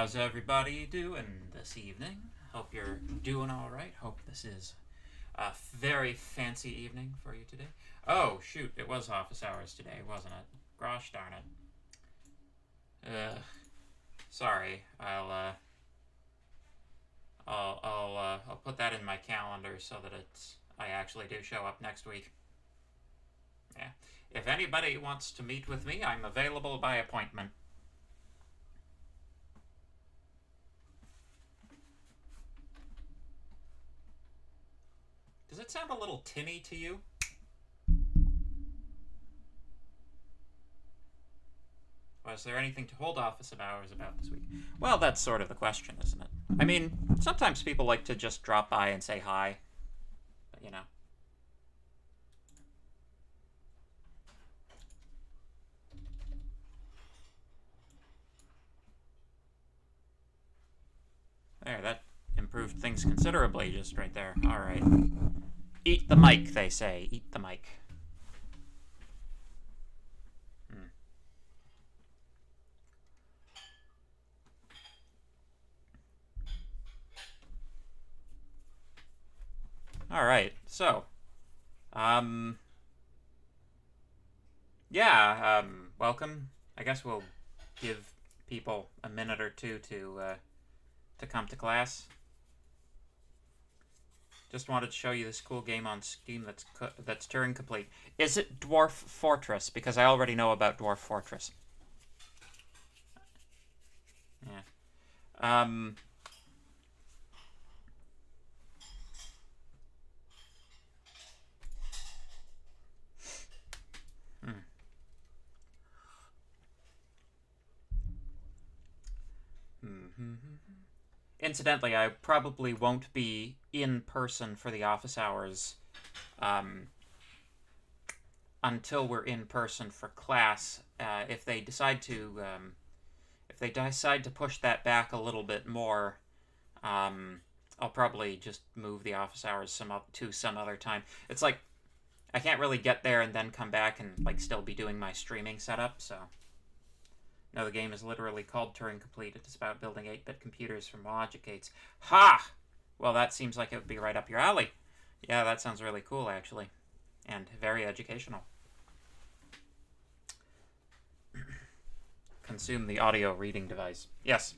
How's everybody doing this evening? Hope you're doing alright. Hope this is a very fancy evening for you today. Oh, shoot, it was office hours today, wasn't it? Gosh darn it. Sorry. I'll put that in my calendar so that I actually do show up next week. Yeah. If anybody wants to meet with me, I'm available by appointment. Does it sound a little tinny to you? Was there anything to hold office hours about this week? Well, that's sort of the question, isn't it? I mean, sometimes people like to just drop by and say hi. But, you know. There, that improved things considerably just right there. Alright. Eat the mic, they say. Eat the mic. Alright, so. Welcome. I guess we'll give people a minute or two to come to class. Just wanted to show you this cool game on Steam that's Turing complete. Is it Dwarf Fortress? Because I already know about Dwarf Fortress. Yeah. Incidentally, I probably won't be in person for the office hours until we're in person for class. If they decide to push that back a little bit more, I'll probably just move the office hours to some other time. It's like I can't really get there and then come back and like still be doing my streaming setup, so. No, the game is literally called Turing Complete. It is about building 8-bit computers from logic gates. Ha! Well, that seems like it would be right up your alley. Yeah, that sounds really cool, actually. And very educational. Consume the audio reading device. Yes.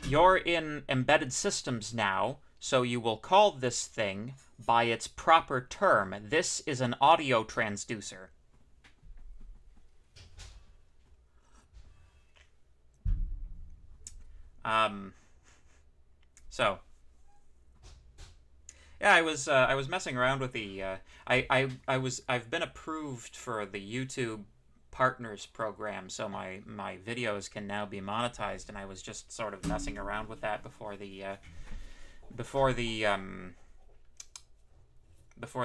You're in embedded systems now, so you will call this thing by its proper term. This is an audio transducer. So yeah, I was messing around with the I've been approved for the YouTube Partners program, so my videos can now be monetized, and I was just sort of messing around with that before the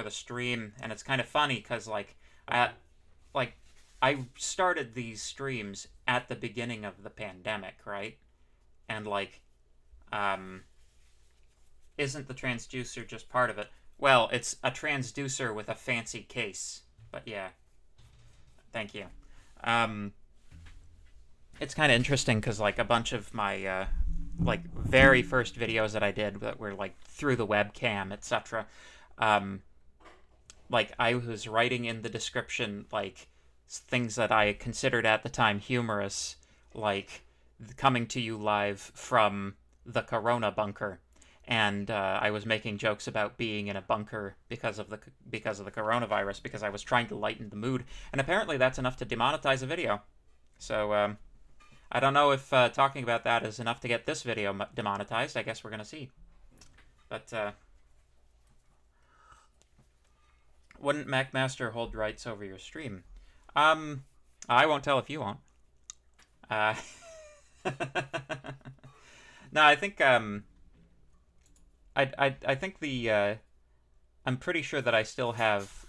stream, and it's kind of funny because I started these streams at the beginning of the pandemic, right? And isn't the transducer just part of it? Well, it's a transducer with a fancy case, but yeah. Thank you. It's kind of interesting because a bunch of my very first videos that I did that were through the webcam, etc. I was writing in the description things that I considered at the time humorous, coming to you live from the Corona bunker, and I was making jokes about being in a bunker because of the coronavirus, because I was trying to lighten the mood, and apparently that's enough to demonetize a video. So I don't know if talking about that is enough to get this video demonetized. I guess we're gonna see. But wouldn't MacMaster hold rights over your stream? I won't tell if you won't. No, I think I think the I'm pretty sure that I still have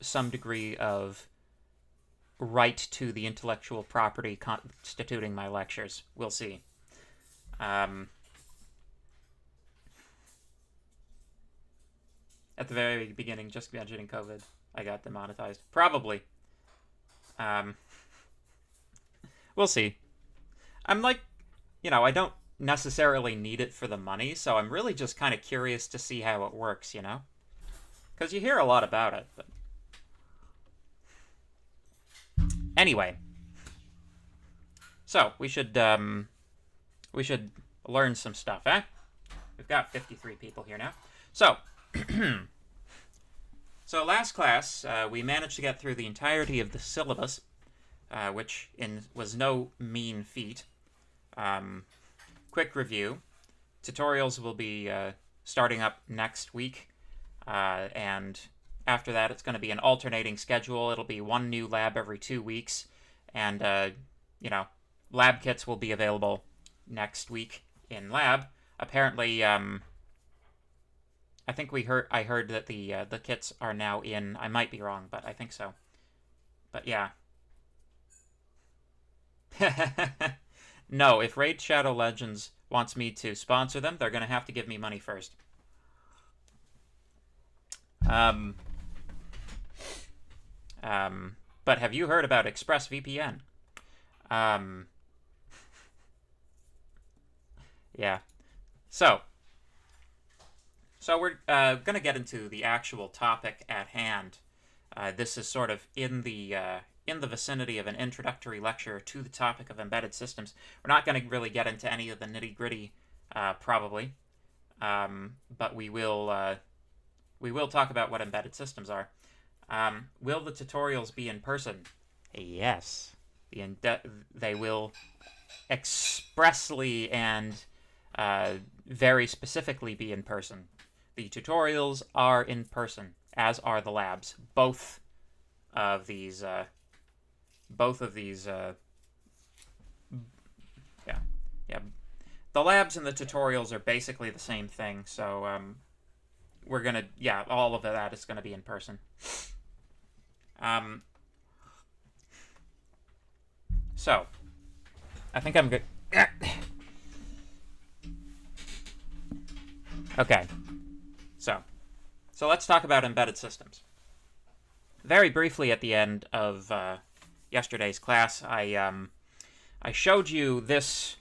some degree of right to the intellectual property constituting my lectures. We'll see. At the very beginning, just mentioning COVID, I got demonetized. Probably. We'll see. I'm like, I don't necessarily need it for the money, so I'm really just kind of curious to see how it works, Because you hear a lot about it. But anyway, so we should learn some stuff, eh? We've got 53 people here now. So, so last class, we managed to get through the entirety of the syllabus, which was no mean feat. Quick review. Tutorials will be starting up next week, and after that it's going to be an alternating schedule. It'll be one new lab every 2 weeks, and, lab kits will be available next week in lab. Apparently, I think I heard that the kits are now in. I might be wrong, but I think so. But yeah. No, if Raid Shadow Legends wants me to sponsor them, they're going to have to give me money first. But have you heard about ExpressVPN? Yeah. So we're going to get into the actual topic at hand. This is sort of in the vicinity of an introductory lecture to the topic of embedded systems. We're not going to really get into any of the nitty-gritty, probably, but we will talk about what embedded systems are. Will the tutorials be in person? Yes. They will expressly and very specifically be in person. The tutorials are in person, as are the labs. Both of these, yeah. The labs and the tutorials are basically the same thing, so we're gonna, all of that is gonna be in person. So, I think I'm good. Okay. So let's talk about embedded systems. Very briefly at the end of yesterday's class, I showed you this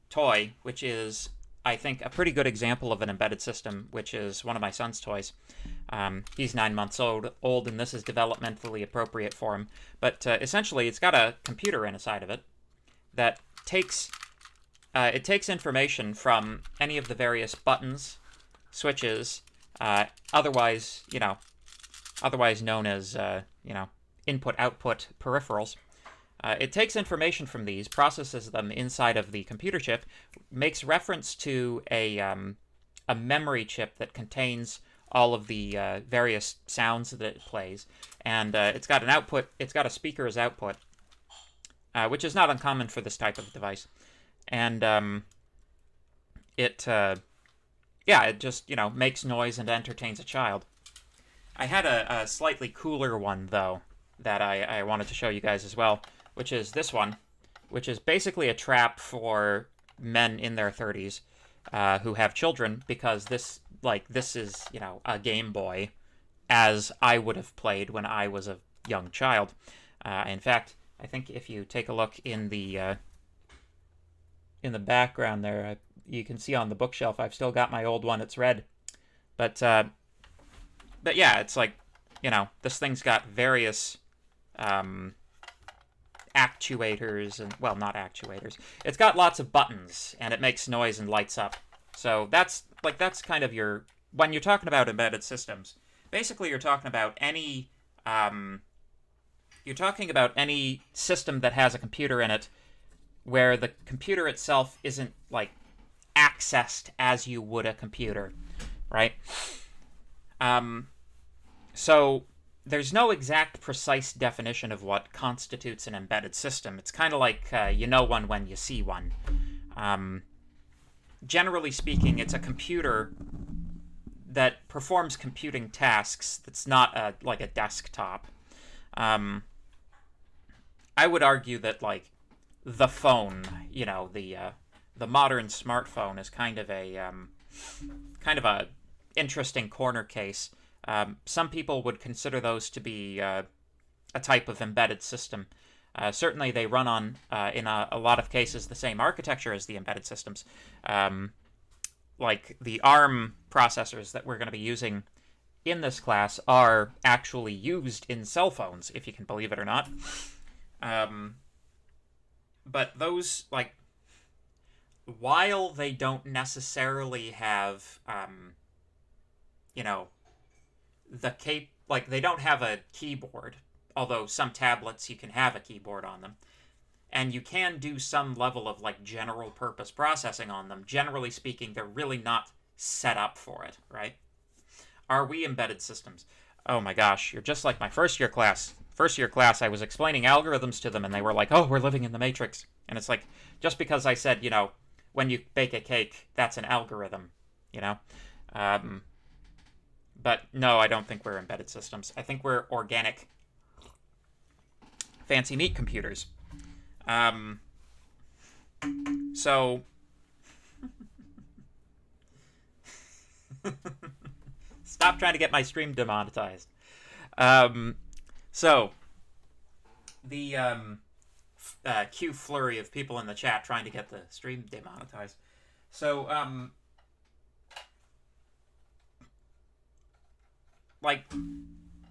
toy, which is, I think, a pretty good example of an embedded system, which is one of my son's toys. He's 9 months old, and this is developmentally appropriate for him. But essentially, it's got a computer inside of it that takes information from any of the various buttons, switches, otherwise known as input-output peripherals. It takes information from these, processes them inside of the computer chip, makes reference to a memory chip that contains all of the various sounds that it plays, and it's got an output. It's got a speaker as output, which is not uncommon for this type of device, and it just makes noise and entertains a child. I had a slightly cooler one though that I wanted to show you guys as well, which is this one, which is basically a trap for men in their 30s who have children, because this is, a Game Boy as I would have played when I was a young child. In fact, I think if you take a look in the background there, you can see on the bookshelf I've still got my old one. It's red. But yeah, it's like, this thing's got various actuators, and, well, not actuators. It's got lots of buttons, and it makes noise and lights up. So that's kind of when you're talking about embedded systems, basically you're talking about any system that has a computer in it where the computer itself isn't, accessed as you would a computer, right? So there's no exact precise definition of what constitutes an embedded system. It's kind of like you know one when you see one. Generally speaking, it's a computer that performs computing tasks that's not like a desktop. I would argue that, the phone, the modern smartphone is kind of a interesting corner case. Some people would consider those to be a type of embedded system. Certainly, they run on, in a lot of cases, the same architecture as the embedded systems. Like the ARM processors that we're going to be using in this class are actually used in cell phones, if you can believe it or not. But those, like, while they don't necessarily have, you know, they don't have a keyboard, although some tablets you can have a keyboard on them, and you can do some level of, like, general purpose processing on them. Generally speaking, they're really not set up for it, right? Are we embedded systems? Oh my gosh, you're just like my first year class. First year class, I was explaining algorithms to them, and they were like, oh, we're living in the Matrix. And it's like, just because I said, you know, when you bake a cake, that's an algorithm, you know? But no, I don't think we're embedded systems. I think we're organic, fancy meat computers. So... Stop trying to get my stream demonetized. So, the cue flurry of people in the chat trying to get the stream demonetized. So, like,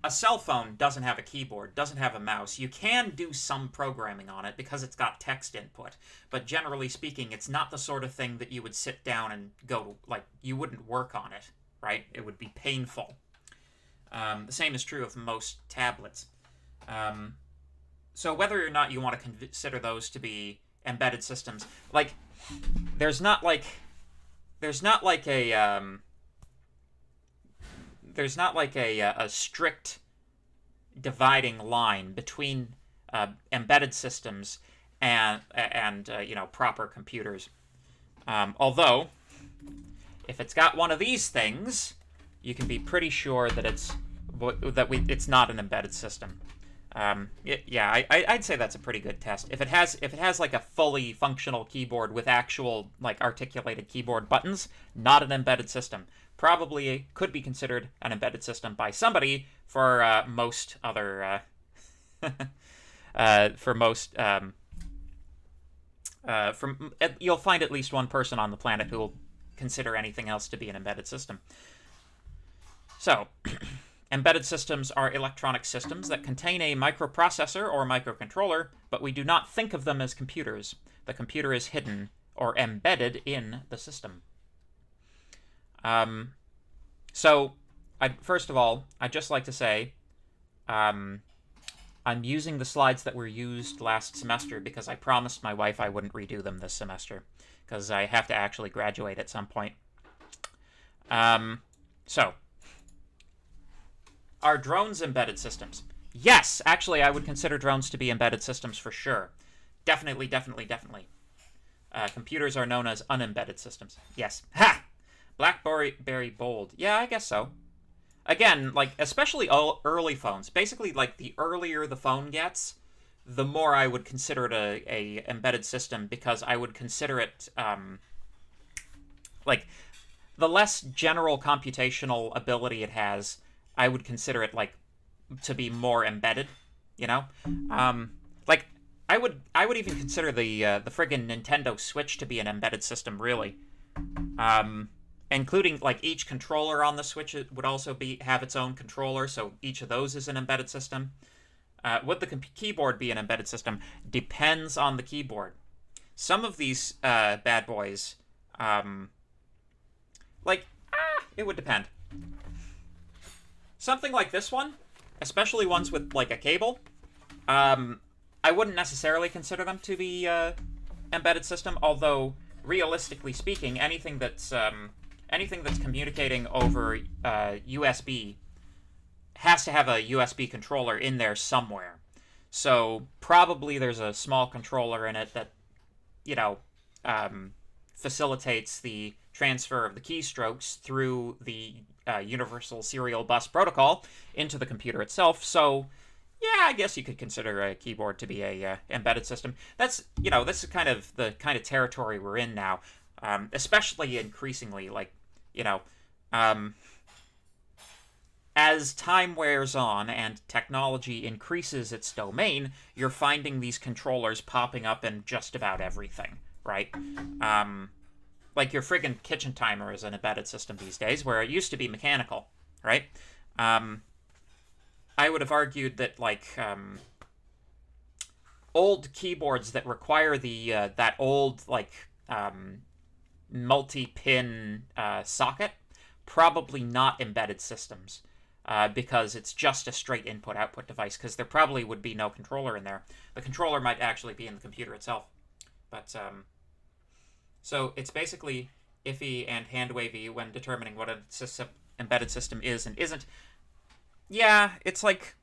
a cell phone doesn't have a keyboard, doesn't have a mouse. You can do some programming on it because it's got text input. But generally speaking, it's not the sort of thing that you would sit down and go, like, you wouldn't work on it, right? It would be painful. The same is true of most tablets. So whether or not you want to consider those to be embedded systems, like, there's not like a strict dividing line between embedded systems and you know, proper computers. Although, if it's got one of these things, you can be pretty sure that it's not an embedded system. Yeah, I'd say that's a pretty good test. If it has like a fully functional keyboard with actual, like, articulated keyboard buttons, not an embedded system. Probably could be considered an embedded system by somebody. For most other you'll find at least one person on the planet who will consider anything else to be an embedded system. So, embedded systems are electronic systems that contain a microprocessor or microcontroller, but we do not think of them as computers. The computer is hidden or embedded in the system. So, first of all, I'd just like to say, I'm using the slides that were used last semester because I promised my wife I wouldn't redo them this semester, because I have to actually graduate at some point. So, are drones embedded systems? Yes, actually, I would consider drones to be embedded systems for sure. Definitely. Computers are known as unembedded systems. Yes. Ha! BlackBerry Bold. Yeah, I guess so. Again, like, especially early phones. Basically, like, the earlier the phone gets, the more I would consider it a embedded system, because I would consider it, like, the less general computational ability it has, I would consider it, like, to be more embedded, you know? Like, I would even consider the friggin' Nintendo Switch to be an embedded system, really. Including, like, each controller on the Switch would also have its own controller, so each of those is an embedded system. Would the keyboard be an embedded system? Depends on the keyboard. Some of these bad boys, it would depend. Something like this one, especially ones with, like, a cable, I wouldn't necessarily consider them to be embedded system, although, realistically speaking, anything that's communicating over USB has to have a USB controller in there somewhere. So probably there's a small controller in it that, you know, facilitates the transfer of the keystrokes through the Universal Serial Bus Protocol into the computer itself. So, yeah, I guess you could consider a keyboard to be a embedded system. That's, you know, this is kind of the kind of territory we're in now, especially increasingly, like, you know, as time wears on and technology increases its domain, you're finding these controllers popping up in just about everything, right? Like your friggin' kitchen timer is an embedded system these days, where it used to be mechanical, right? I would have argued that, like, old keyboards that require the that old, like, multi-pin socket, probably not embedded systems. Because it's just a straight input-output device, because there probably would be no controller in there. The controller might actually be in the computer itself. But, so it's basically iffy and hand-wavy when determining what an embedded system is and isn't. Yeah, it's like...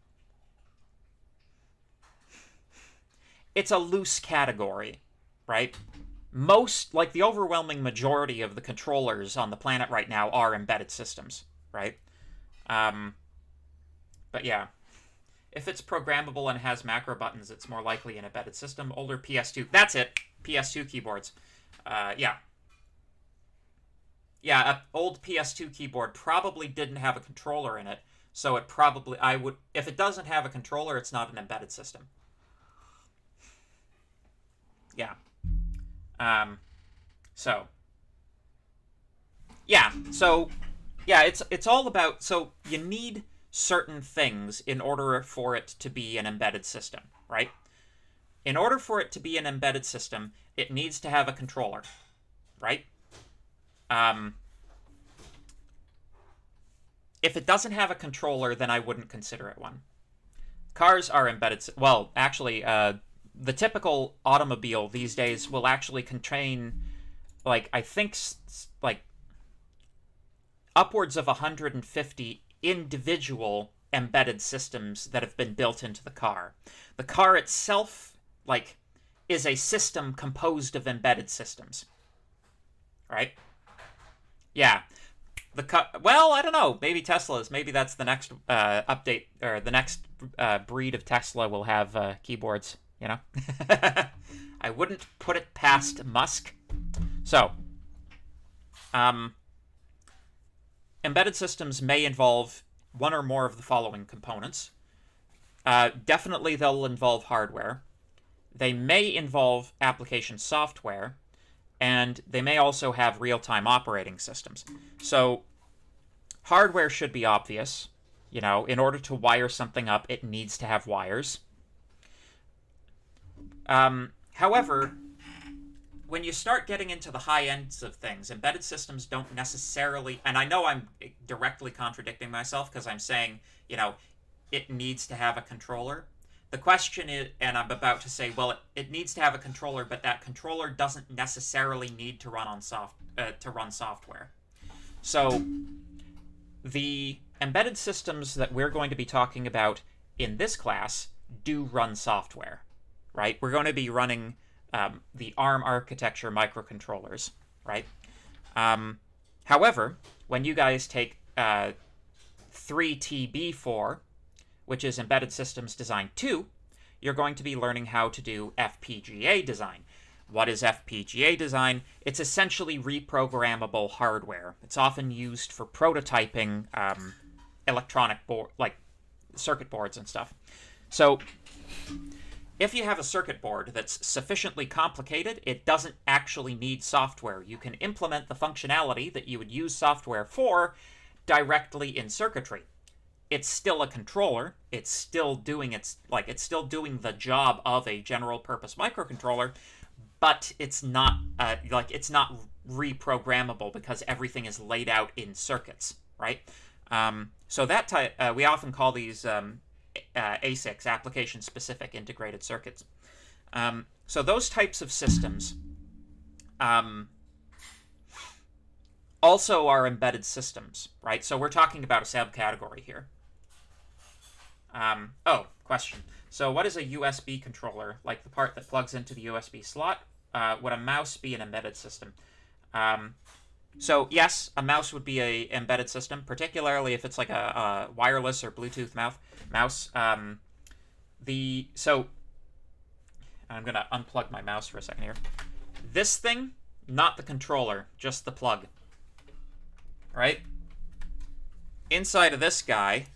It's a loose category, right? Most, like the overwhelming majority of the controllers on the planet right now are embedded systems, right? But yeah, if it's programmable and has macro buttons, it's more likely an embedded system. Older PS2, that's it, PS2 keyboards. Yeah. Yeah, an old PS2 keyboard probably didn't have a controller in it, so it probably, if it doesn't have a controller, it's not an embedded system. Yeah. So. Yeah, so, yeah, it's all about, so you need certain things in order for it to be an embedded system, right? In order for it to be an embedded system, it needs to have a controller, right? If it doesn't have a controller, then I wouldn't consider it one. Cars are embedded... Well, actually, the typical automobile these days will actually contain, like, I think, like, upwards of 150 individual embedded systems that have been built into the car. The car itself, like, is a system composed of embedded systems. Right? Yeah. Well, I don't know. Maybe Tesla's. Maybe that's the next update, or the next breed of Tesla will have keyboards, you know? I wouldn't put it past Musk. So, embedded systems may involve one or more of the following components. Definitely they'll involve hardware. They may involve application software, and they may also have real-time operating systems. So hardware should be obvious. You know, in order to wire something up, it needs to have wires. However, when you start getting into the high ends of things, embedded systems don't necessarily, and I know I'm directly contradicting myself because I'm saying, you know, it needs to have a controller. The question is, and I'm about to say, well, it needs to have a controller, but that controller doesn't necessarily need to run on software. So the embedded systems that we're going to be talking about in this class do run software, right? We're going to be running the ARM architecture microcontrollers, right? However, when you guys take 3TB4, which is Embedded Systems Design 2, you're going to be learning how to do FPGA design. What is FPGA design? It's essentially reprogrammable hardware. It's often used for prototyping electronic board, like circuit boards and stuff. So if you have a circuit board that's sufficiently complicated, it doesn't actually need software. You can implement the functionality that you would use software for directly in circuitry. It's still a controller. It's still doing it's still doing the job of a general purpose microcontroller, but it's not it's not reprogrammable because everything is laid out in circuits, right? So that type we often call these ASICs, application-specific integrated circuits. So those types of systems also are embedded systems, right? So we're talking about a subcategory here. Oh, question. So what is a USB controller, like the part that plugs into the USB slot? Would a mouse be an embedded system? So yes, a mouse would be a embedded system, particularly if it's like a wireless or Bluetooth mouse. So I'm going to unplug my mouse for a second here. This thing, not the controller, just the plug. Right? inside of this guy,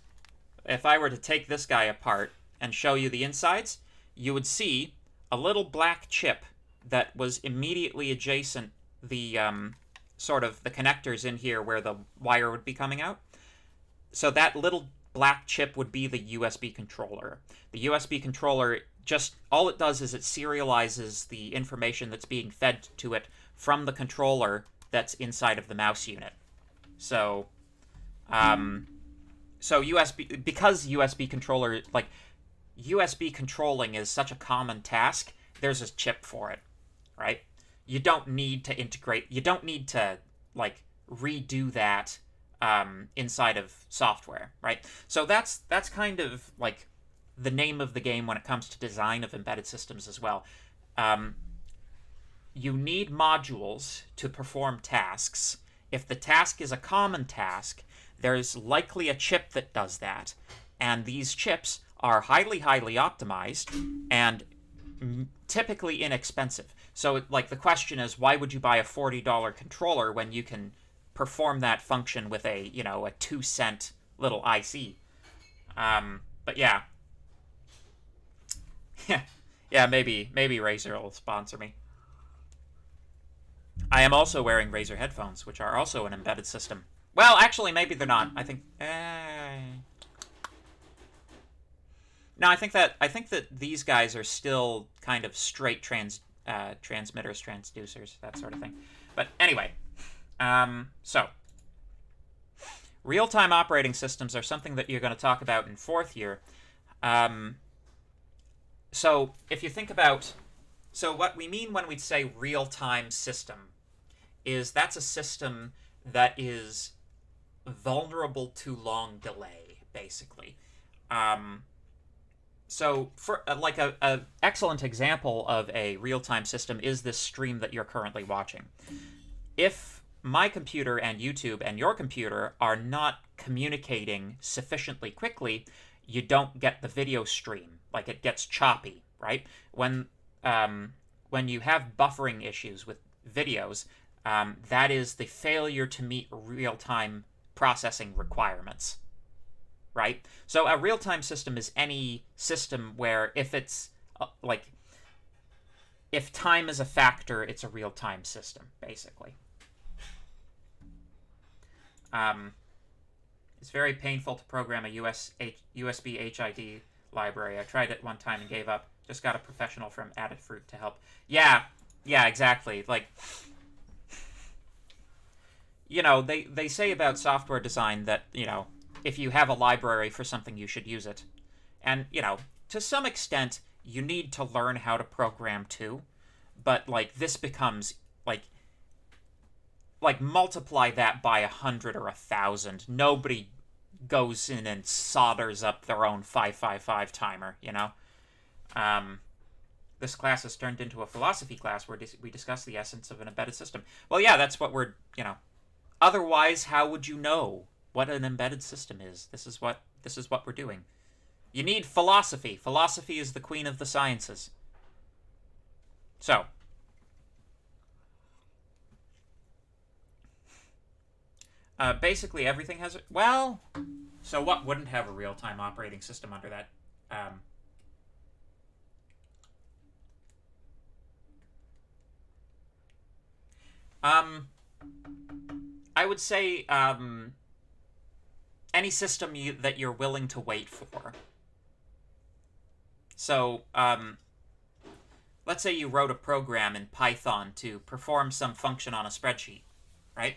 if I were to take this guy apart and show you the insides, you would see a little black chip that was immediately adjacent the sort of the connectors in here where the wire would be coming out. So that little black chip would be the USB controller. The USB controller, just all it does is it serializes the information that's being fed to it from the controller that's inside of the mouse unit. So, USB, because USB controller, like, USB controlling is such a common task, there's a chip for it, right? You don't need to integrate, you don't need to, like, redo that inside of software, right? So that's kind of, like, the name of the game when it comes to design of embedded systems as well. You need modules to perform tasks. If the task is a common task, there's likely a chip that does that. And these chips are highly optimized and typically inexpensive. So, like, the question is, why would you buy a $40 controller when you can perform that function with a, you know, a 2-cent little IC? But yeah. Yeah, maybe Razer will sponsor me. I am also wearing Razer headphones, which are also an embedded system. Well, actually, maybe they're not. I think... No, I think that these guys are still kind of straight transmitters, transducers, that sort of thing. But anyway, so real-time operating systems are something that you're going to talk about in fourth year. So if you think about, so what we mean when we say real-time system is that's a system that is vulnerable to long delay, basically. So for like a excellent example of a real-time system is this stream that you're currently watching. If my computer and YouTube and your computer are not communicating sufficiently quickly, you don't get the video stream. Like, it gets choppy, right? When you have buffering issues with videos, that is the failure to meet real-time processing requirements, right? So a real-time system is any system where if it's, if time is a factor, it's a real-time system, basically. It's very painful to program a USB HID library. I tried it one time and gave up. Just got a professional from Adafruit to help. Yeah, exactly. Like, you know, they say about software design that, you know, if you have a library for something, you should use it. And, you know, to some extent, you need to learn how to program too. But, like, this becomes, like multiply that by 100 or 1,000. Nobody goes in and solders up their own 555 timer, you know? This class has turned into a philosophy class where we discuss the essence of an embedded system. Well, yeah, that's what we're, you know. Otherwise, how would you know what an embedded system is? This is what we're doing. You need philosophy. Philosophy is the queen of the sciences. So, basically everything has a... Well, so what wouldn't have a real-time operating system under that? I would say any system that you're willing to wait for. So, let's say you wrote a program in Python to perform some function on a spreadsheet, right?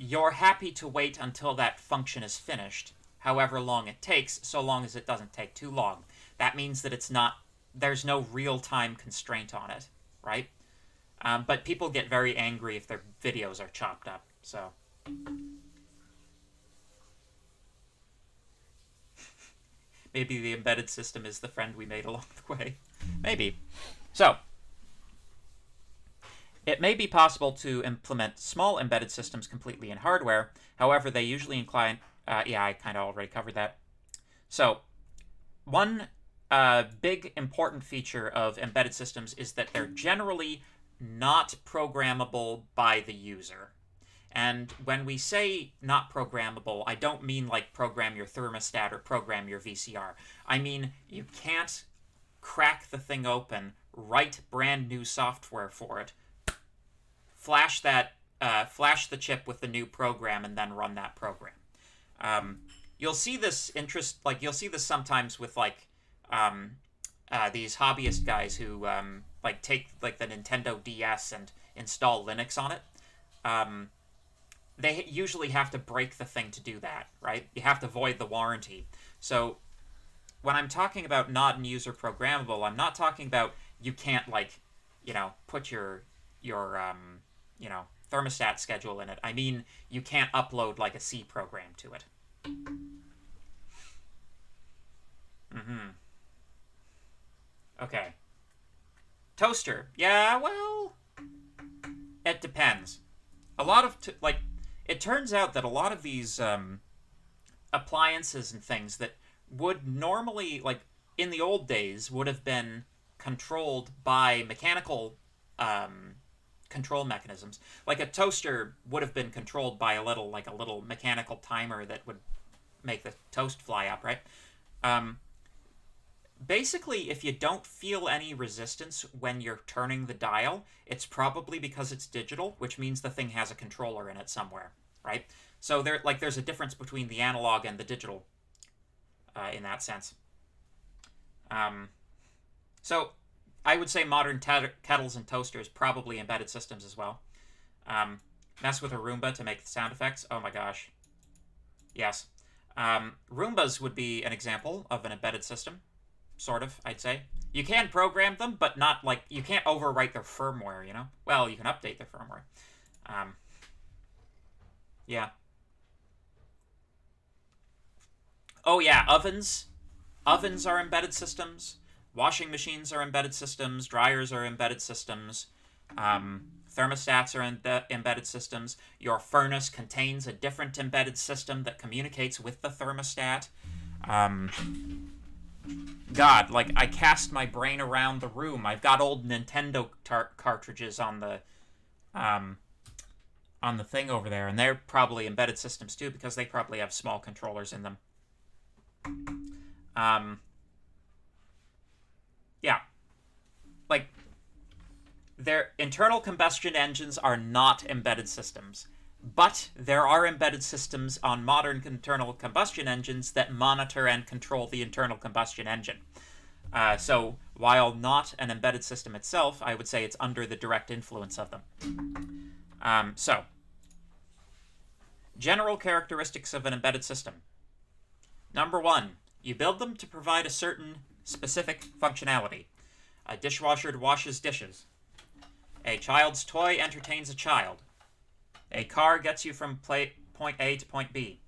You're happy to wait until that function is finished, however long it takes, so long as it doesn't take too long. That means that there's no real-time constraint on it, right? But people get very angry if their videos are chopped up, so... Maybe the embedded system is the friend we made along the way. Maybe. So, it may be possible to implement small embedded systems completely in hardware. However, they usually incline... yeah, I kind of already covered that. So, one big important feature of embedded systems is that they're generally not programmable by the user. And when we say not programmable, I don't mean like program your thermostat or program your VCR. I mean you can't crack the thing open, write brand new software for it, flash the chip with the new program, and then run that program. You'll see this you'll see this sometimes with these hobbyist guys who take like the Nintendo DS and install Linux on it. They usually have to break the thing to do that, right? You have to void the warranty. So when I'm talking about not in user programmable, I'm not talking about you can't put your thermostat schedule in it. I mean you can't upload like a C program to it. Okay. Toaster. Yeah, well, it depends. A lot of it turns out that a lot of these appliances and things that would normally, like in the old days, would have been controlled by mechanical control mechanisms. Like a toaster would have been controlled by a little mechanical timer that would make the toast fly up, right? Basically, if you don't feel any resistance when you're turning the dial, it's probably because it's digital, which means the thing has a controller in it somewhere, right? So there's a difference between the analog and the digital in that sense. So I would say modern kettles and toasters, probably embedded systems as well. Mess with a Roomba to make the sound effects. Oh my gosh. Yes. Roombas would be an example of an embedded system. Sort of, I'd say. You can program them, but not you can't overwrite their firmware, you know? Well, you can update their firmware. Yeah. Oh yeah, ovens. Ovens are embedded systems. Washing machines are embedded systems. Dryers are embedded systems. Thermostats are embedded systems. Your furnace contains a different embedded system that communicates with the thermostat. God, I cast my brain around the room. I've got old Nintendo cartridges on the thing over there, and they're probably embedded systems too, because they probably have small controllers in them. Yeah. Their internal combustion engines are not embedded systems. But there are embedded systems on modern internal combustion engines that monitor and control the internal combustion engine. So while not an embedded system itself, I would say it's under the direct influence of them. So, general characteristics of an embedded system. Number 1, you build them to provide a certain specific functionality. A dishwasher washes dishes. A child's toy entertains a child. A car gets you from point A to point B.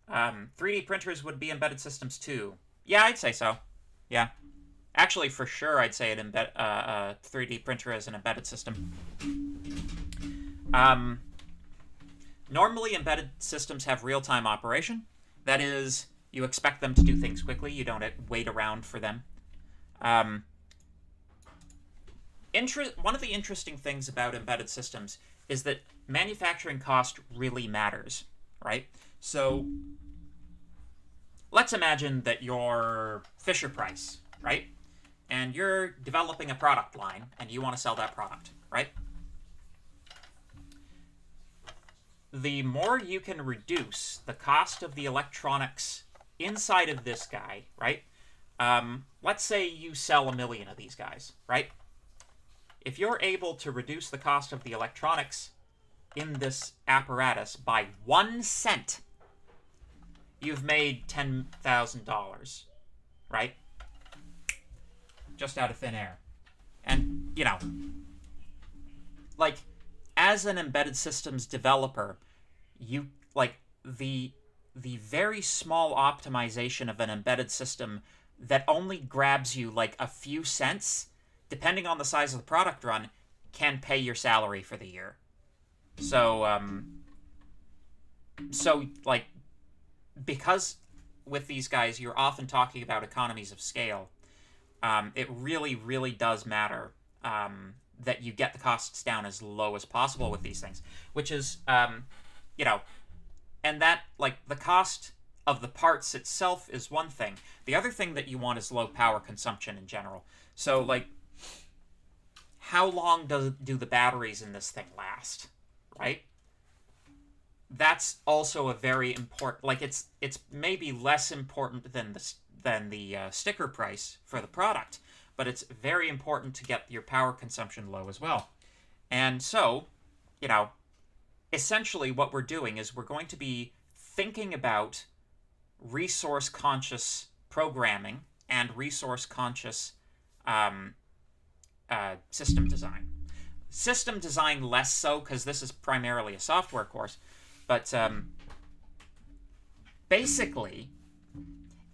3D printers would be embedded systems too. Yeah, I'd say so. Yeah. Actually, for sure, I'd say a 3D printer is an embedded system. Normally, embedded systems have real-time operation. That is, you expect them to do things quickly. You don't wait around for them. One of the interesting things about embedded systems is that manufacturing cost really matters, right? So let's imagine that you're Fisher-Price, right? And you're developing a product line, and you want to sell that product, right? The more you can reduce the cost of the electronics inside of this guy, right? Let's say you sell 1 million of these guys, right? If you're able to reduce the cost of the electronics in this apparatus by 1 cent, you've made $10,000, right? Just out of thin air. And, as an embedded systems developer, you, the very small optimization of an embedded system that only grabs you, a few cents, depending on the size of the product run, can pay your salary for the year. So, because with these guys, you're often talking about economies of scale, it really, really does matter that you get the costs down as low as possible with these things, which is, you know, and that, like, the cost of the parts itself is one thing. The other thing that you want is low power consumption in general. So, like, how long do the batteries in this thing last, right? That's also a very important, like, it's maybe less important than the sticker price for the product, but it's very important to get your power consumption low as well. And so, you know, essentially what we're doing is we're going to be thinking about resource-conscious programming and resource-conscious system design. System design less so, because this is primarily a software course, but basically,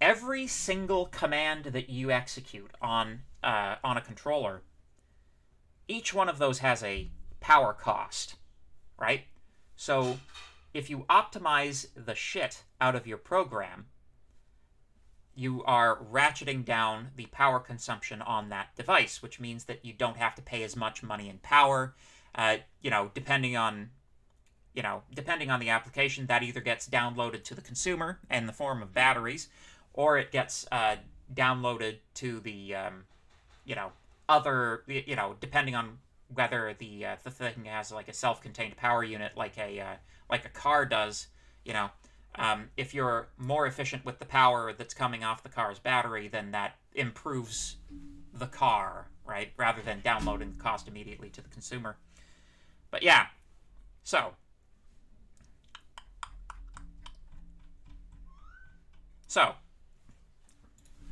every single command that you execute on a controller, each one of those has a power cost, right? So if you optimize the shit out of your program, you are ratcheting down the power consumption on that device, which means that you don't have to pay as much money in power. You know, depending on the application, that either gets downloaded to the consumer in the form of batteries, or it gets downloaded to the depending on whether the thing has like a self-contained power unit, like a car does. You know, if you're more efficient with the power that's coming off the car's battery, then that improves the car, right? Rather than downloading the cost immediately to the consumer. But yeah, so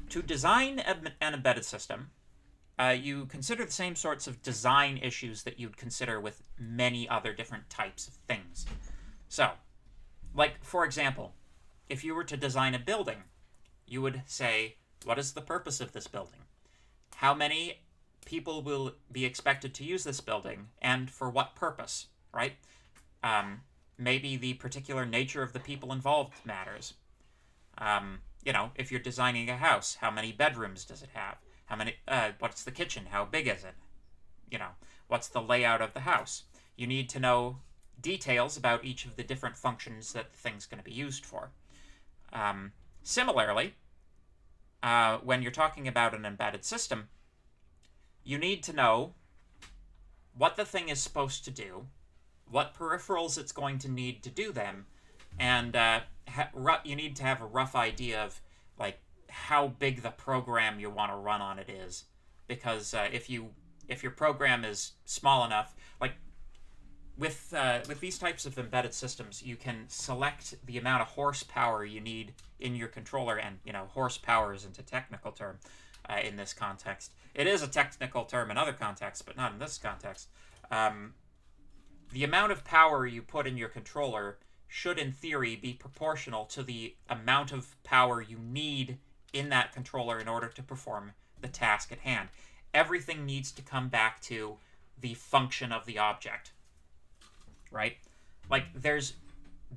to design an embedded system, you consider the same sorts of design issues that you'd consider with many other different types of things. So, like, for example, if you were to design a building, you would say, what is the purpose of this building? How many people will be expected to use this building, and for what purpose, right? Maybe the particular nature of the people involved matters. You know, if you're designing a house, how many bedrooms does it have? How many, what's the kitchen? How big is it? You know, what's the layout of the house? You need to know details about each of the different functions that the thing's going to be used for. Similarly, when you're talking about an embedded system, you need to know what the thing is supposed to do, what peripherals it's going to need to do them, and you need to have a rough idea of, like, how big the program you want to run on it is. Because if your program is small enough, like, with these types of embedded systems, you can select the amount of horsepower you need in your controller, and, you know, horsepower isn't a technical term in this context. It is a technical term in other contexts, but not in this context. The amount of power you put in your controller should, in theory, be proportional to the amount of power you need in that controller in order to perform the task at hand. Everything needs to come back to the function of the object, right? Like,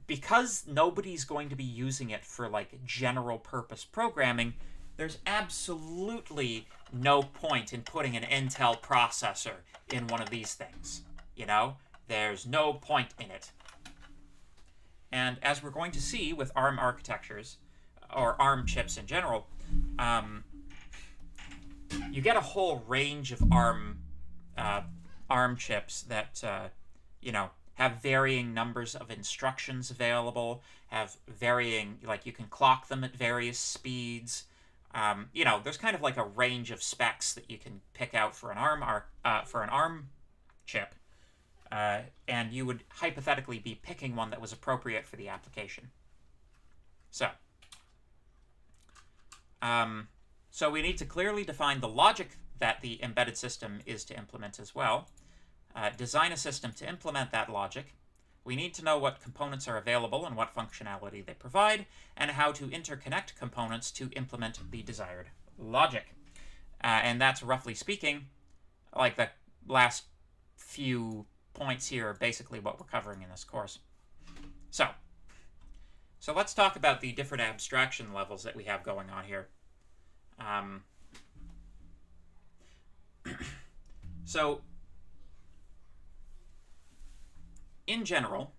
because nobody's going to be using it for, like, general purpose programming, there's absolutely no point in putting an Intel processor in one of these things, you know? There's no point in it. And as we're going to see with ARM architectures, or ARM chips in general, you get a whole range of ARM chips that, you know, have varying numbers of instructions available, have varying, like, you can clock them at various speeds. You know, there's kind of like a range of specs that you can pick out for an ARM chip. And you would hypothetically be picking one that was appropriate for the application. So we need to clearly define the logic that the embedded system is to implement as well. Design a system to implement that logic. We need to know what components are available and what functionality they provide, and how to interconnect components to implement the desired logic. And that's, roughly speaking, like, the last few points here are basically what we're covering in this course. So let's talk about the different abstraction levels that we have going on here. So in general,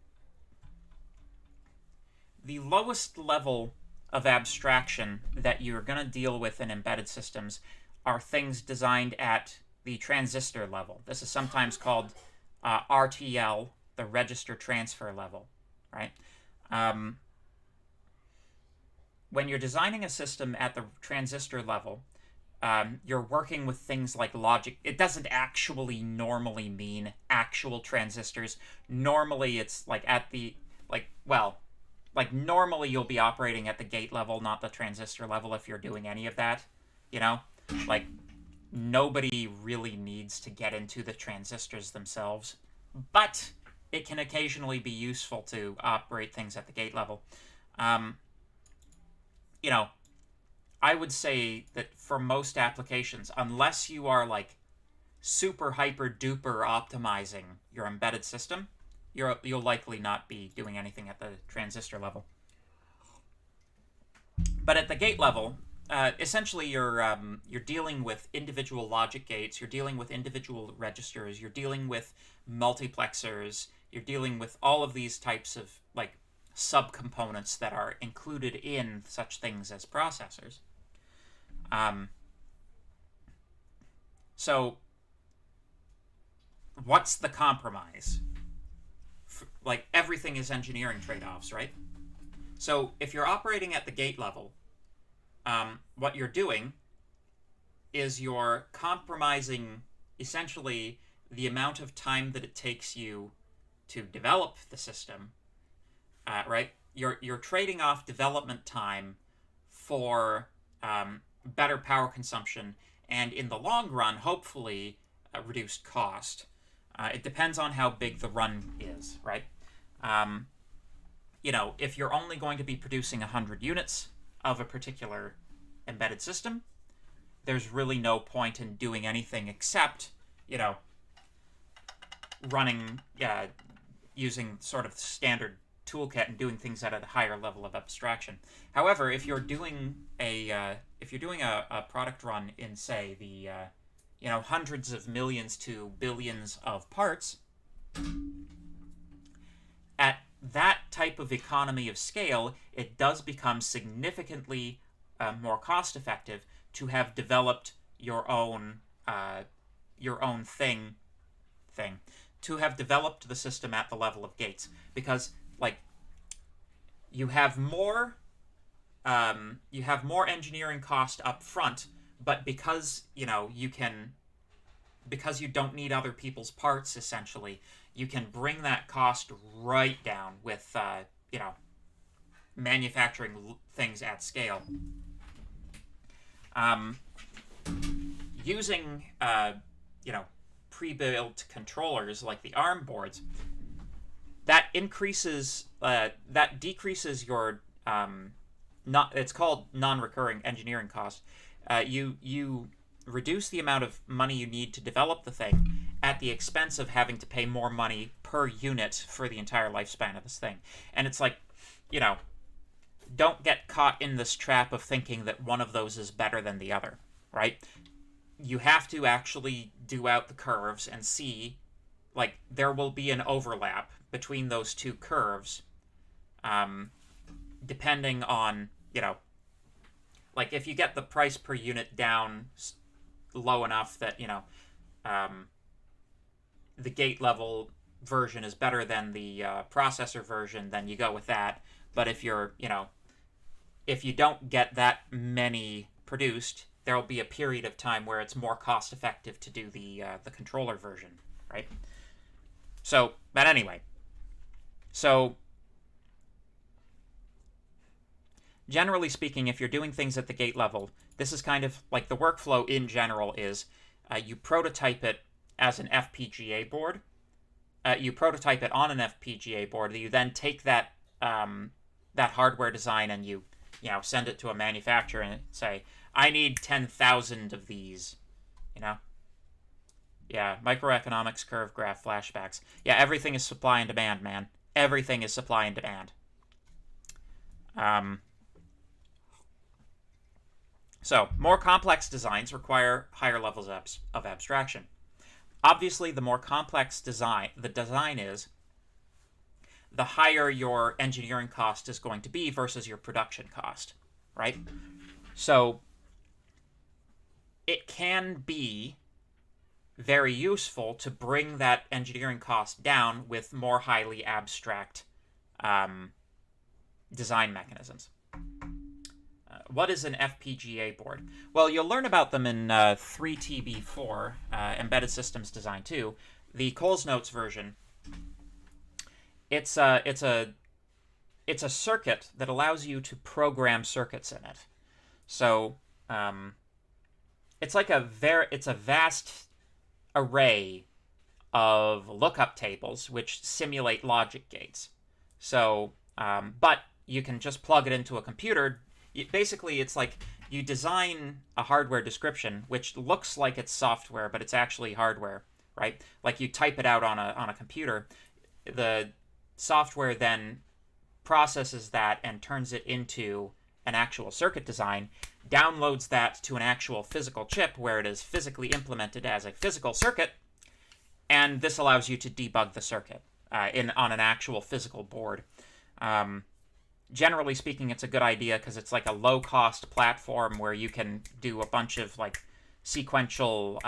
the lowest level of abstraction that you're going to deal with in embedded systems are things designed at the transistor level. This is sometimes called RTL, the register transfer level, right? When you're designing a system at the transistor level, you're working with things like logic. It doesn't actually normally mean actual transistors. Normally, it's like at the, normally you'll be operating at the gate level, not the transistor level if you're doing any of that, you know? Like, nobody really needs to get into the transistors themselves, but it can occasionally be useful to operate things at the gate level. You know, I would say that for most applications, unless you are like super hyper duper optimizing your embedded system, you'll likely not be doing anything at the transistor level. But at the gate level, essentially you're dealing with individual logic gates, you're dealing with individual registers, you're dealing with multiplexers, you're dealing with all of these types of like subcomponents that are included in such things as processors. So what's the compromise? Like, everything is engineering trade-offs, right? So if you're operating at the gate level, what you're doing is you're compromising essentially the amount of time that it takes you to develop the system, right? You're trading off development time for better power consumption, and in the long run, hopefully, reduced cost. It depends on how big the run is, right? You know, if you're only going to be producing 100 units of a particular embedded system, there's really no point in doing anything except, you know, running, using sort of standard toolkit and doing things at a higher level of abstraction. However, if you're doing a product run in, say, the you know, hundreds of millions to billions of parts, at that type of economy of scale, it does become significantly more cost-effective to have developed your own thing, to have developed the system at the level of gates, because like you have more engineering cost up front, but because you don't need other people's parts, essentially, you can bring that cost right down with you know, manufacturing things at scale. Using you know, pre-built controllers like the ARM boards, that decreases your it's called non-recurring engineering cost. You reduce the amount of money you need to develop the thing at the expense of having to pay more money per unit for the entire lifespan of this thing. And it's like, you know, don't get caught in this trap of thinking that one of those is better than the other, right? You have to actually do out the curves and see, like, there will be an overlap between those two curves, depending on, you know, like, if you get the price per unit down low enough that, you know, the gate level version is better than the processor version, then you go with that. But if you're, you know, if you don't get that many produced, there will be a period of time where it's more cost effective to do the controller version, right? So, but anyway, so generally speaking, if you're doing things at the gate level, this is kind of like the workflow in general is you prototype it as an FPGA board. You prototype it on an FPGA board. You then take that that hardware design and you know, send it to a manufacturer and say, I need 10,000 of these, you know? Yeah, microeconomics curve graph flashbacks. Yeah, everything is supply and demand, man. Everything is supply and demand. So, more complex designs require higher levels of abstraction. Obviously, the more complex the design is, the higher your engineering cost is going to be versus your production cost, right? So it can be very useful to bring that engineering cost down with more highly abstract design mechanisms. What is an FPGA board? Well, you'll learn about them in 3TB4, Embedded Systems Design 2, the Coles Notes version. It's a circuit that allows you to program circuits in it. So it's like it's a vast array of lookup tables which simulate logic gates. So, but you can just plug it into a computer. Basically, it's like you design a hardware description which looks like it's software, but it's actually hardware, right? Like you type it out on a computer. The software then processes that and turns it into an actual circuit design, downloads that to an actual physical chip where it is physically implemented as a physical circuit, and this allows you to debug the circuit on an actual physical board. Generally speaking, it's a good idea because it's like a low-cost platform where you can do a bunch of like sequential,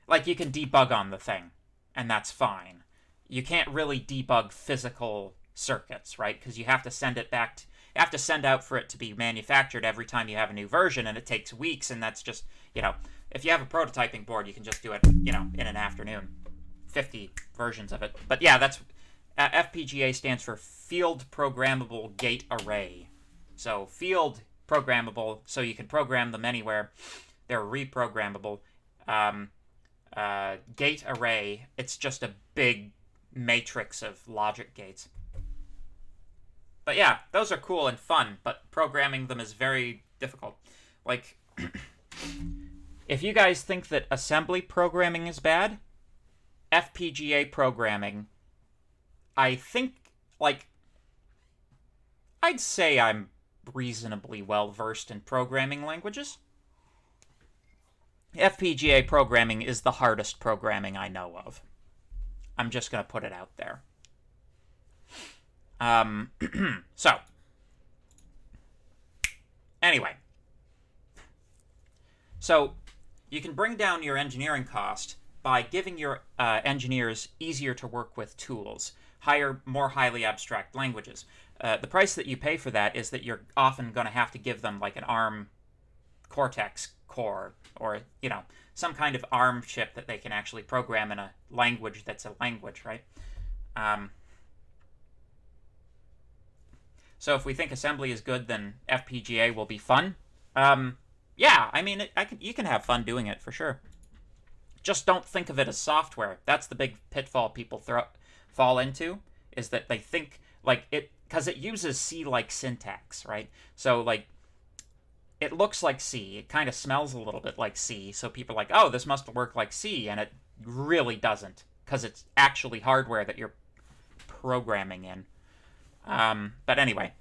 like you can debug on the thing, and that's fine. You can't really debug physical circuits, right? Because you have to send it back. You have to send out for it to be manufactured every time you have a new version, and it takes weeks. And that's just, if you have a prototyping board, you can just do it, in an afternoon. 50 versions of it. But yeah, that's. FPGA stands for Field Programmable Gate Array. So field programmable, so you can program them anywhere. They're reprogrammable. Gate array, it's just a big matrix of logic gates. But yeah, those are cool and fun, but programming them is very difficult. Like, if you guys think that assembly programming is bad, FPGA programming, I think, I'd say I'm reasonably well versed in programming languages. FPGA programming is the hardest programming I know of. I'm just going to put it out there. So, anyway. So, you can bring down your engineering cost by giving your engineers easier to work with tools, more highly abstract languages. The price that you pay for that is that you're often going to have to give them like an ARM Cortex core, or, some kind of ARM chip that they can actually program in a language that's a language, right? So if we think assembly is good, then FPGA will be fun. Yeah, I mean, you can have fun doing it for sure. Just don't think of it as software. That's the big pitfall people fall into, is that they think because it uses C-like syntax, right? So it looks like C. It kind of smells a little bit like C. So people are like, oh, this must work like C, and it really doesn't, because it's actually hardware that you're programming in. But anyway,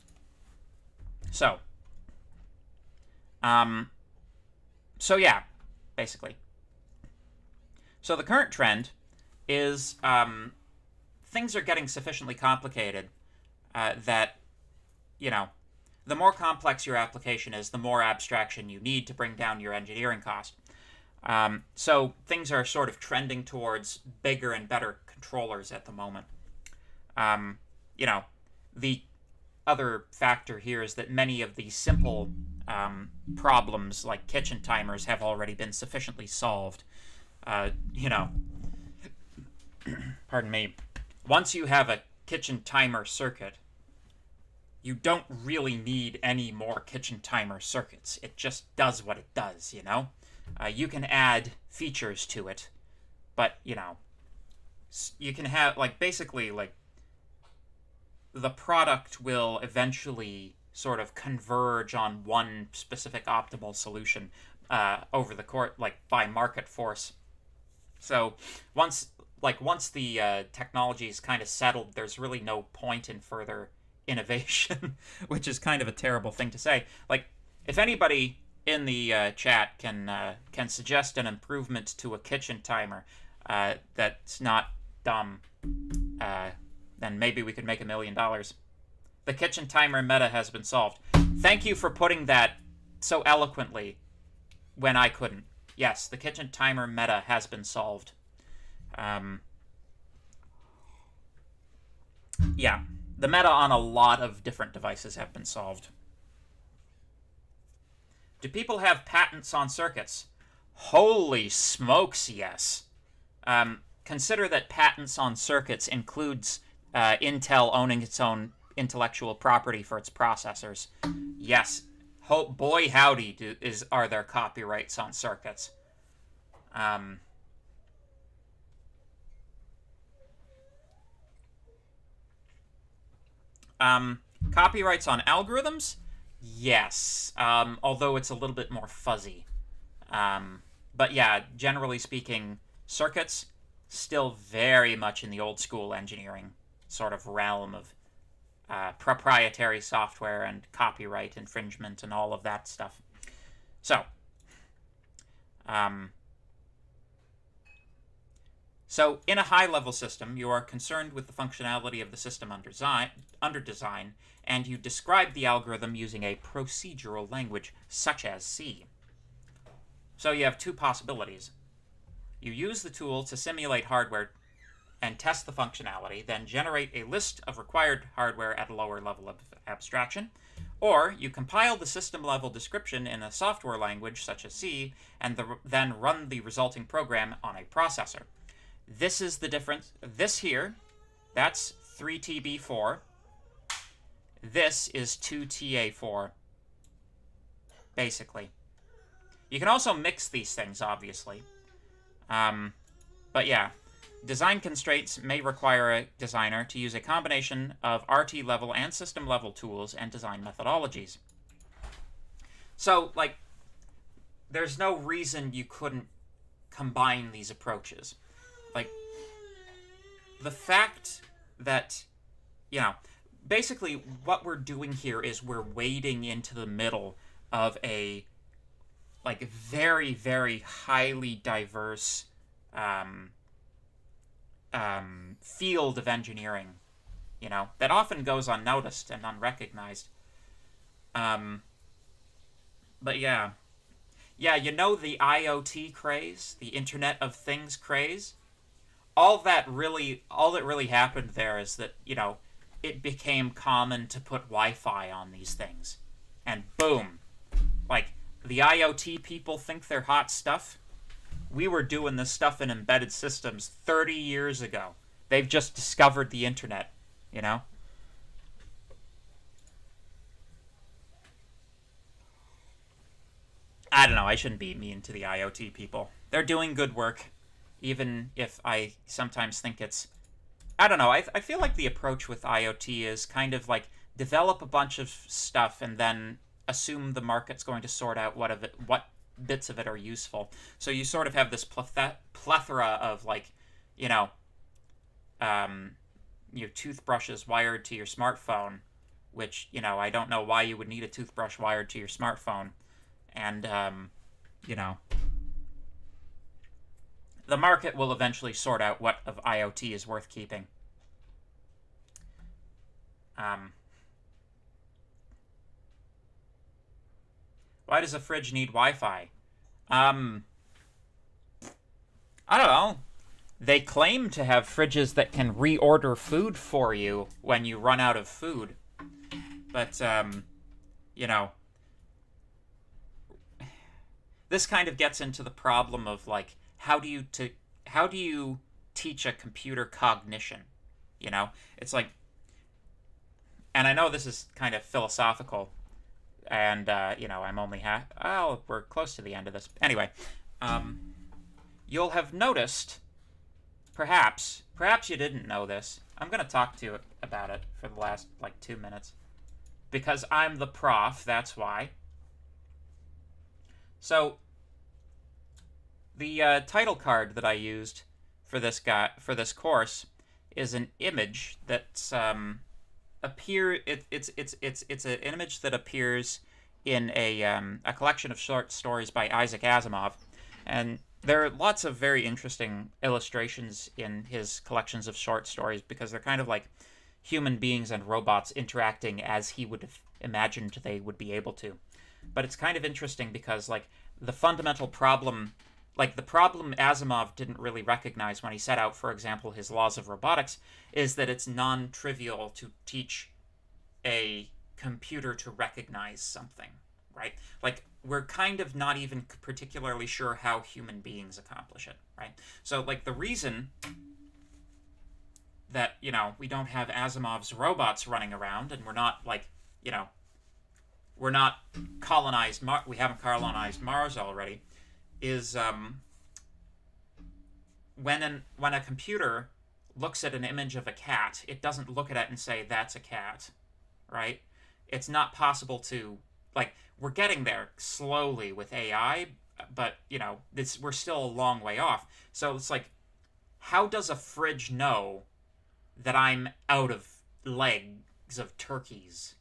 so yeah, basically. So the current trend is things are getting sufficiently complicated that, the more complex your application is, the more abstraction you need to bring down your engineering cost. So things are sort of trending towards bigger and better controllers at the moment. The other factor here is that many of the simple problems, like kitchen timers, have already been sufficiently solved. Pardon me. Once you have a kitchen timer circuit, you don't really need any more kitchen timer circuits. It just does what it does, You can add features to it, but, you can have, basically, the product will eventually sort of converge on one specific optimal solution over the course, by market force. So once the technology is kind of settled, there's really no point in further innovation, which is kind of a terrible thing to say. If anybody in the chat can suggest an improvement to a kitchen timer that's not dumb, then maybe we could make $1 million. The kitchen timer meta has been solved. Thank you for putting that so eloquently when I couldn't. Yes, the kitchen timer meta has been solved. Yeah, the meta on a lot of different devices have been solved. Do people have patents on circuits? Holy smokes, yes. Consider that patents on circuits includes Intel owning its own intellectual property for its processors. Yes, boy howdy are there copyrights on circuits. Copyrights on algorithms? Yes, although it's a little bit more fuzzy. But yeah, generally speaking, circuits still very much in the old school engineering sort of realm of proprietary software and copyright infringement and all of that stuff. So, in a high-level system, you are concerned with the functionality of the system under design, and you describe the algorithm using a procedural language such as C. So you have two possibilities. You use the tool to simulate hardware and test the functionality, then generate a list of required hardware at a lower level of abstraction, or you compile the system-level description in a software language such as C, and then run the resulting program on a processor. This is the difference. This here, that's 3TB4. This is 2TA4, basically. You can also mix these things, obviously. But yeah, design constraints may require a designer to use a combination of RT-level and system-level tools and design methodologies. So, like, there's no reason you couldn't combine these approaches. Like, the fact that, basically what we're doing here is we're wading into the middle of a, like, very, very highly diverse field of engineering, that often goes unnoticed and unrecognized. But yeah. Yeah, the IoT craze, the Internet of Things craze? All that really happened there is that, it became common to put Wi-Fi on these things. And boom. Like, the IoT people think they're hot stuff. We were doing this stuff in embedded systems 30 years ago. They've just discovered the internet, I don't know, I shouldn't be mean to the IoT people. They're doing good work, even if I sometimes think it's... I don't know, I feel like the approach with IoT is kind of like develop a bunch of stuff and then assume the market's going to sort out what bits of it are useful. So you sort of have this plethora of, like, your toothbrushes wired to your smartphone, which, I don't know why you would need a toothbrush wired to your smartphone. And, the market will eventually sort out what of IoT is worth keeping. Why does a fridge need Wi-Fi? I don't know. They claim to have fridges that can reorder food for you when you run out of food. But, this kind of gets into the problem of, like, how do you teach a computer cognition? It's like, and I know this is kind of philosophical, and I'm only we're close to the end of this. Anyway, you'll have noticed, perhaps you didn't know this. I'm going to talk to you about it for the last, 2 minutes. Because I'm the prof, that's why. So, the title card that I used for this course is an image that's it's an image that appears in a collection of short stories by Isaac Asimov, and There are lots of very interesting illustrations in his collections of short stories because they're kind of like human beings and robots interacting as he would have imagined they would be able to. But it's kind of interesting because, like, the fundamental problem, like, the problem Asimov didn't really recognize when he set out, for example, his laws of robotics, is that it's non-trivial to teach a computer to recognize something, right? Like, we're kind of not even particularly sure how human beings accomplish it, right? So, like, the reason that, we don't have Asimov's robots running around and we're not, like, we're not colonized, we haven't colonized Mars already, is when a computer looks at an image of a cat, it doesn't look at it and say, that's a cat, right? It's not possible to, like, we're getting there slowly with AI, but, we're still a long way off. So it's like, how does a fridge know that I'm out of legs of turkeys?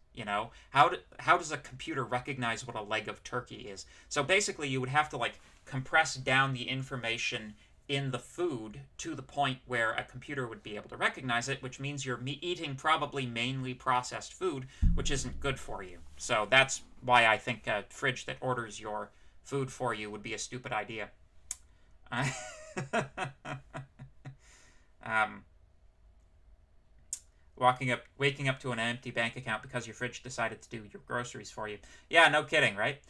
How does a computer recognize what a leg of turkey is? So basically, you would have to, like, compress down the information in the food to the point where a computer would be able to recognize it, which means you're eating probably mainly processed food, which isn't good for you. So that's why I think a fridge that orders your food for you would be a stupid idea. Waking up to an empty bank account because your fridge decided to do your groceries for you. Yeah, no kidding, right?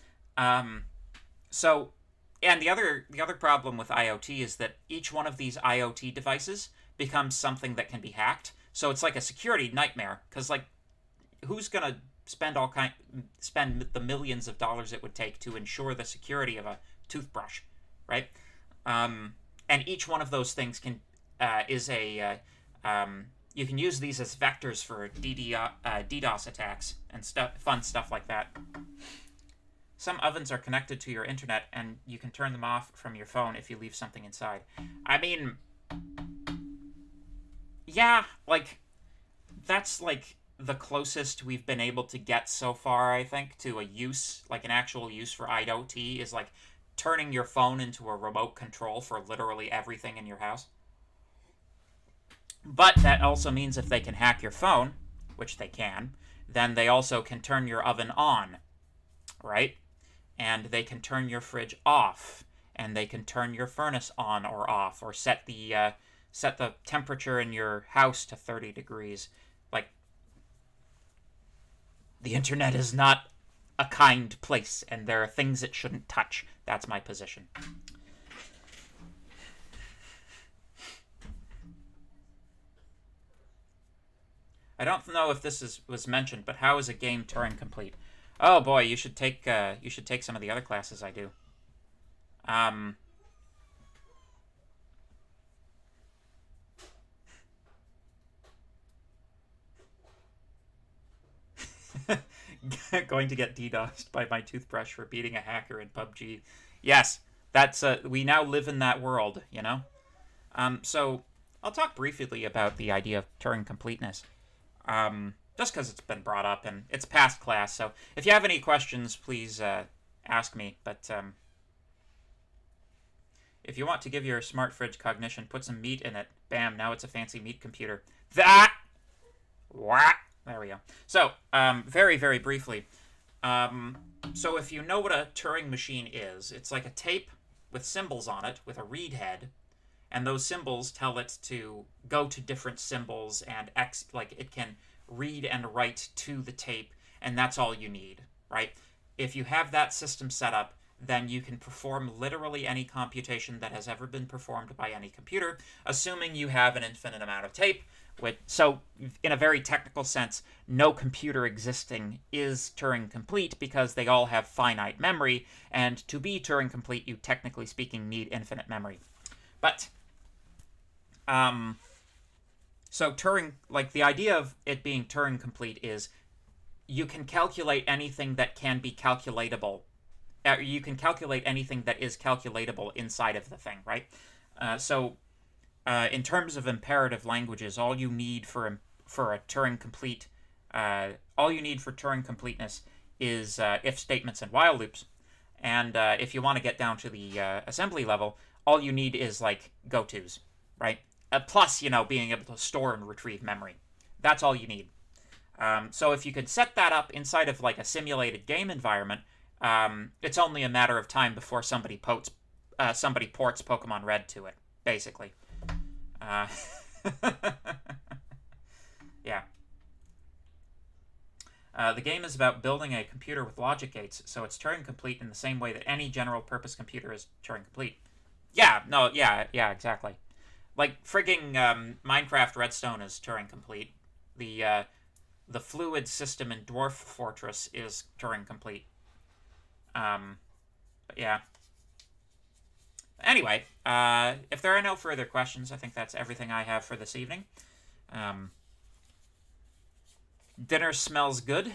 So, and the other problem with IoT is that each one of these IoT devices becomes something that can be hacked. So it's like a security nightmare because, like, who's gonna spend the millions of dollars it would take to ensure the security of a toothbrush, right? And each one of those things you can use these as vectors for DDoS attacks and fun stuff like that. Some ovens are connected to your internet, and you can turn them off from your phone if you leave something inside. I mean, yeah, like, that's, like, the closest we've been able to get so far, I think, to a use, like, an actual use for IoT is, like, turning your phone into a remote control for literally everything in your house. But that also means if they can hack your phone, which they can, then they also can turn your oven on, right? And they can turn your fridge off, and they can turn your furnace on or off, or set the temperature in your house to 30 degrees. Like, the internet is not a kind place, and there are things it shouldn't touch. That's my position. I don't know if this was mentioned, but how is a game Turing complete? Oh boy, you should take some of the other classes I do. Going to get DDoSed by my toothbrush for beating a hacker in PUBG. Yes, that's we now live in that world, So I'll talk briefly about the idea of Turing completeness. Just because it's been brought up and it's past class. So if you have any questions, please ask me. But if you want to give your smart fridge cognition, put some meat in it. Bam, now it's a fancy meat computer. What? There we go. So, very, very briefly. So if you know what a Turing machine is, it's like a tape with symbols on it, with a read head. And those symbols tell it to go to different symbols, and it can read and write to the tape, and that's all you need, right? If you have that system set up, then you can perform literally any computation that has ever been performed by any computer, assuming you have an infinite amount of tape. So, in a very technical sense, no computer existing is Turing complete because they all have finite memory, and to be Turing complete, you technically speaking need infinite memory. But so Turing, like, the idea of it being Turing complete is you can calculate anything that can be calculatable. You can calculate anything that is calculatable inside of the thing, right? In terms of imperative languages, all you need for a Turing complete, all you need for Turing completeness is if statements and while loops. And if you want to get down to the assembly level, all you need is, like, go-tos, right? Plus, you know, being able to store and retrieve memory. That's all you need. So if you could set that up inside of, like, a simulated game environment, it's only a matter of time before somebody ports Pokemon Red to it, basically. Yeah. The game is about building a computer with logic gates, so it's Turing complete in the same way that any general-purpose computer is Turing complete. Yeah, no, yeah, exactly. Like, frigging Minecraft Redstone is Turing complete. The fluid system in Dwarf Fortress is Turing complete. But yeah. Anyway, if there are no further questions, I think that's everything I have for this evening. Dinner smells good,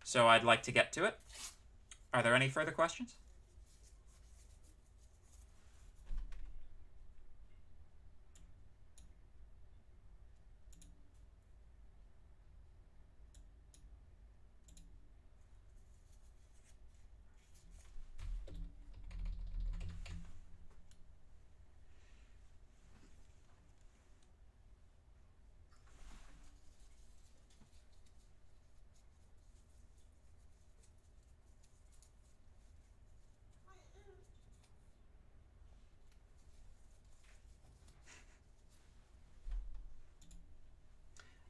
so I'd like to get to it. Are there any further questions?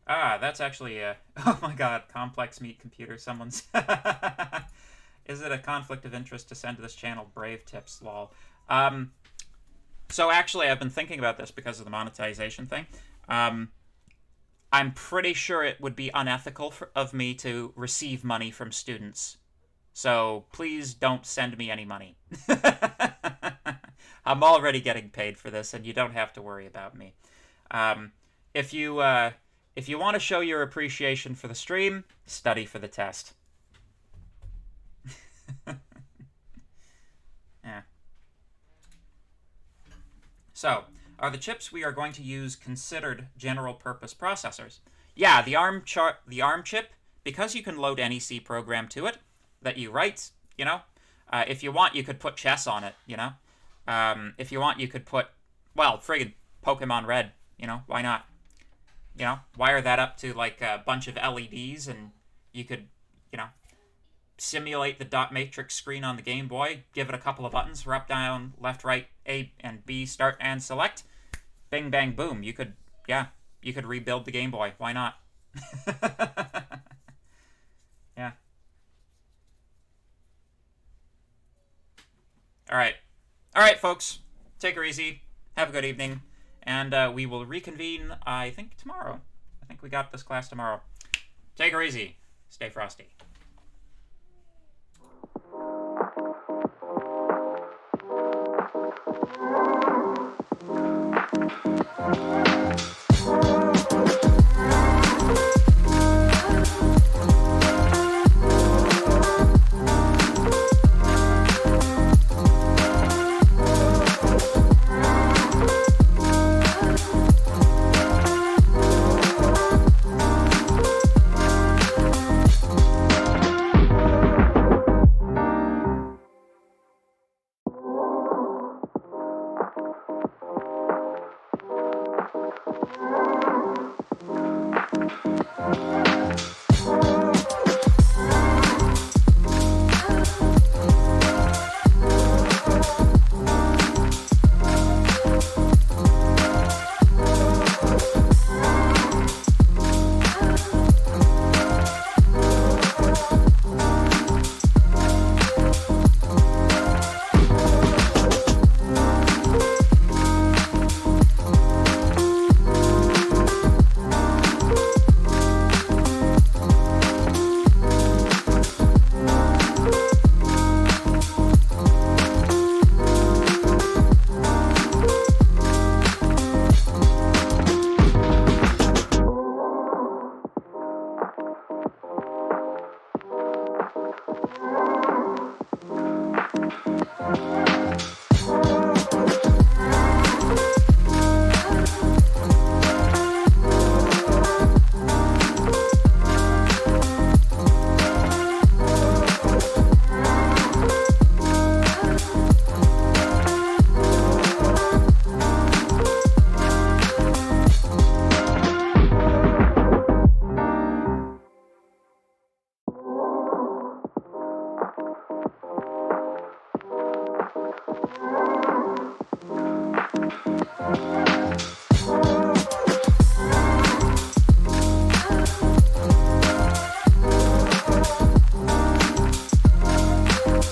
Ah, that's actually a... Oh my god, complex meat computer, someone's... Is it a conflict of interest to send to this channel Brave tips, lol? So actually, I've been thinking about this because of the monetization thing. I'm pretty sure it would be unethical of me to receive money from students. So please don't send me any money. I'm already getting paid for this, and you don't have to worry about me. If you want to show your appreciation for the stream, study for the test. Yeah. So, are the chips we are going to use considered general-purpose processors? Yeah, the ARM chip, because you can load any C program to it that you write, you know, if you want, you could put chess on it, you know. If you want, you could put, well, friggin' Pokemon Red, you know, why not? You know, wire that up to, like, a bunch of LEDs, and you could, you know, simulate the dot matrix screen on the Game Boy, give it a couple of buttons, up, down, left, right, A and B, start and select. Bing, bang, boom. You could, yeah, you could rebuild the Game Boy. Why not? Yeah. All right, folks. Take her easy. Have a good evening. And we will reconvene, I think, tomorrow. I think we got this class tomorrow. Take her easy. Stay frosty.